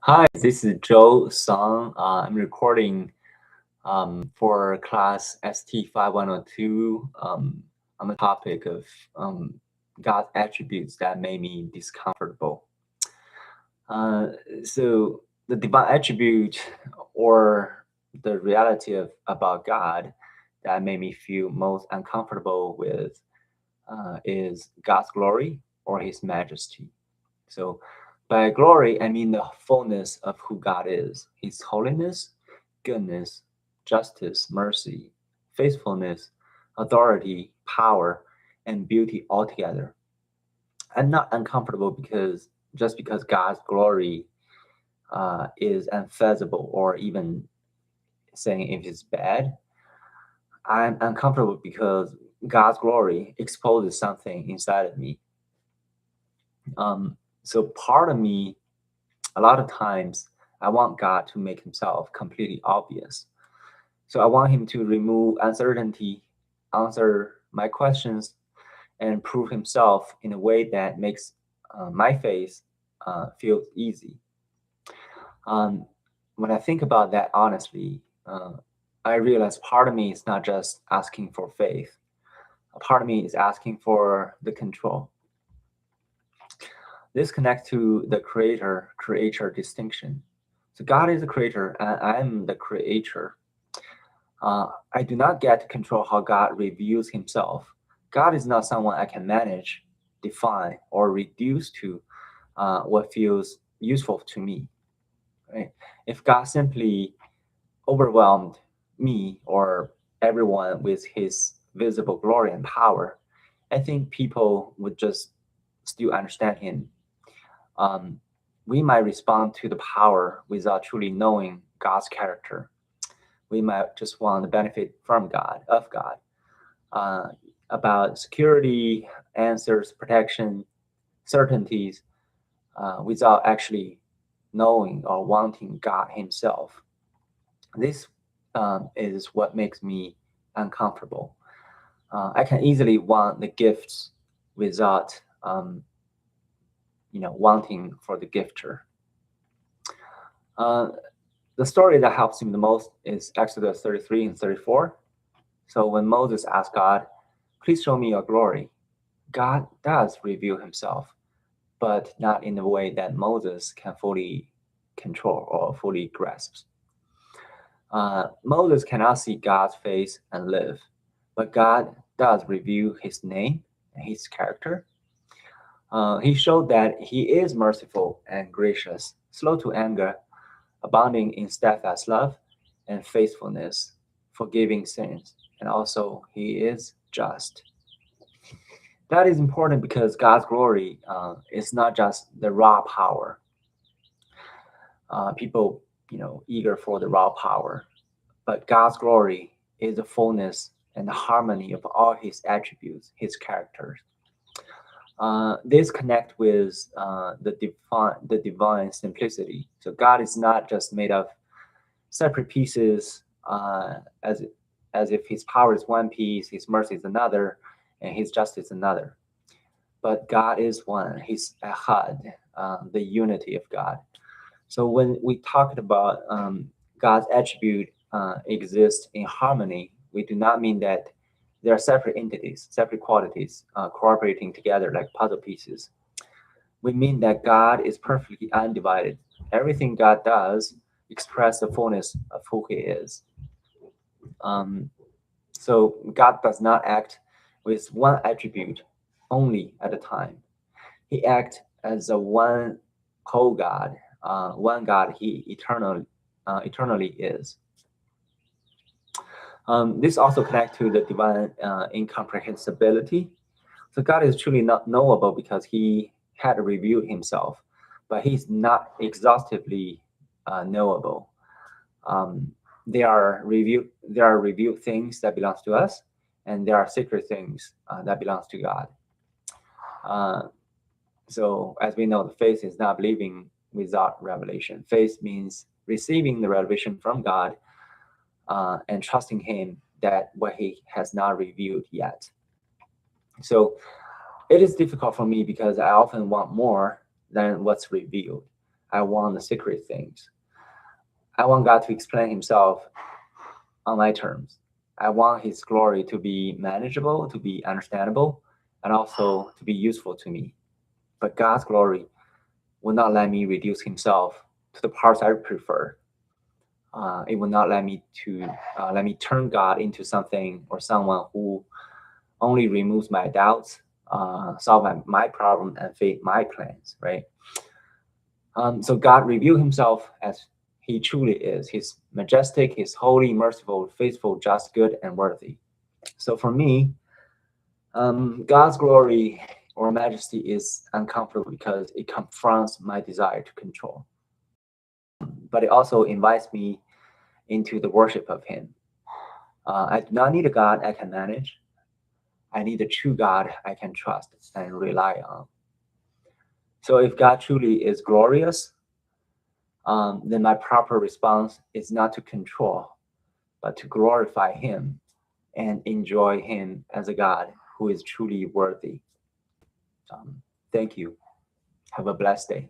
Hi, this is Joe Song. I'm recording for class ST5102 on the topic of God's attributes that made me discomfortable. Uh, so the divine attribute or the reality of about God that made me feel most uncomfortable with is God's glory or His majesty. So by glory, I mean the fullness of who God is, His holiness, goodness, justice, mercy, faithfulness, authority, power, and beauty altogether. I'm not uncomfortable because God's glory is unfeasible or even saying if it's bad. I'm uncomfortable because God's glory exposes something inside of me. So part of me, a lot of times, I want God to make himself completely obvious. So I want him to remove uncertainty, answer my questions, and prove himself in a way that makes my faith feel easy. Um, when I think about that honestly, I realize part of me is not just asking for faith. A part of me is asking for the control. This connects to the creator distinction. So God is the creator, and I am the creator. I do not get to control how God reveals himself. God is not someone I can manage, define, or reduce to what feels useful to me. Right? If God simply overwhelmed me or everyone with his visible glory and power, I think people would just still understand him. um, we might respond to the power without truly knowing God's character. We might just want the benefit from God, of God, uh, about security, answers, protection, certainties, without actually knowing or wanting God Himself. This is what makes me uncomfortable. I can easily want the gifts without, wanting for the gifter. Uh, the story that helps him the most is Exodus 33 and 34. So when Moses asked God, "Please show me your glory," God does reveal himself, but not in a way that Moses can fully control or fully grasp. Moses cannot see God's face and live, but God does reveal his name and his character. He showed that he is merciful and gracious, slow to anger, abounding in steadfast love and faithfulness, forgiving sins, and also he is just. That is important because God's glory is not just the raw power. People, eager for the raw power, but God's glory is the fullness and the harmony of all His attributes, His characters. This connect with the divine simplicity. So God is not just made of separate pieces, as if His power is one piece, His mercy is another, and His justice another. But God is one. He's Ahad, the unity of God. So when we talked about God's attribute exist in harmony, we do not mean that they are separate entities, separate qualities cooperating together like puzzle pieces. We mean that God is perfectly undivided. Everything God does express the fullness of who He is. Um, so God does not act with one attribute only at a time. He acts as a one whole God, one God He eternally is. This also connects to the divine incomprehensibility. So God is truly not knowable because He had revealed Himself, but He's not exhaustively knowable. Um, there are revealed things that belongs to us, and there are secret things that belongs to God. Uh, so as we know, the faith is not believing without revelation. Faith means receiving the revelation from God and trusting Him that what He has not revealed yet. So it is difficult for me because I often want more than what's revealed. I want the secret things. I want God to explain himself on my terms. I want his glory to be manageable, to be understandable, and also to be useful to me. But God's glory will not let me reduce himself to the parts I prefer. It will not let me turn God into something or someone who only removes my doubts, solve my problem, and fit my plans. Right. So God revealed Himself as He truly is. He's majestic. He's holy, merciful, faithful, just, good, and worthy. So for me, God's glory or majesty is uncomfortable because it confronts my desire to control, but it also invites me into the worship of Him. I do not need a God I can manage. I need a true God I can trust and rely on. So if God truly is glorious, then my proper response is not to control, but to glorify Him and enjoy Him as a God who is truly worthy. Thank you. Have a blessed day.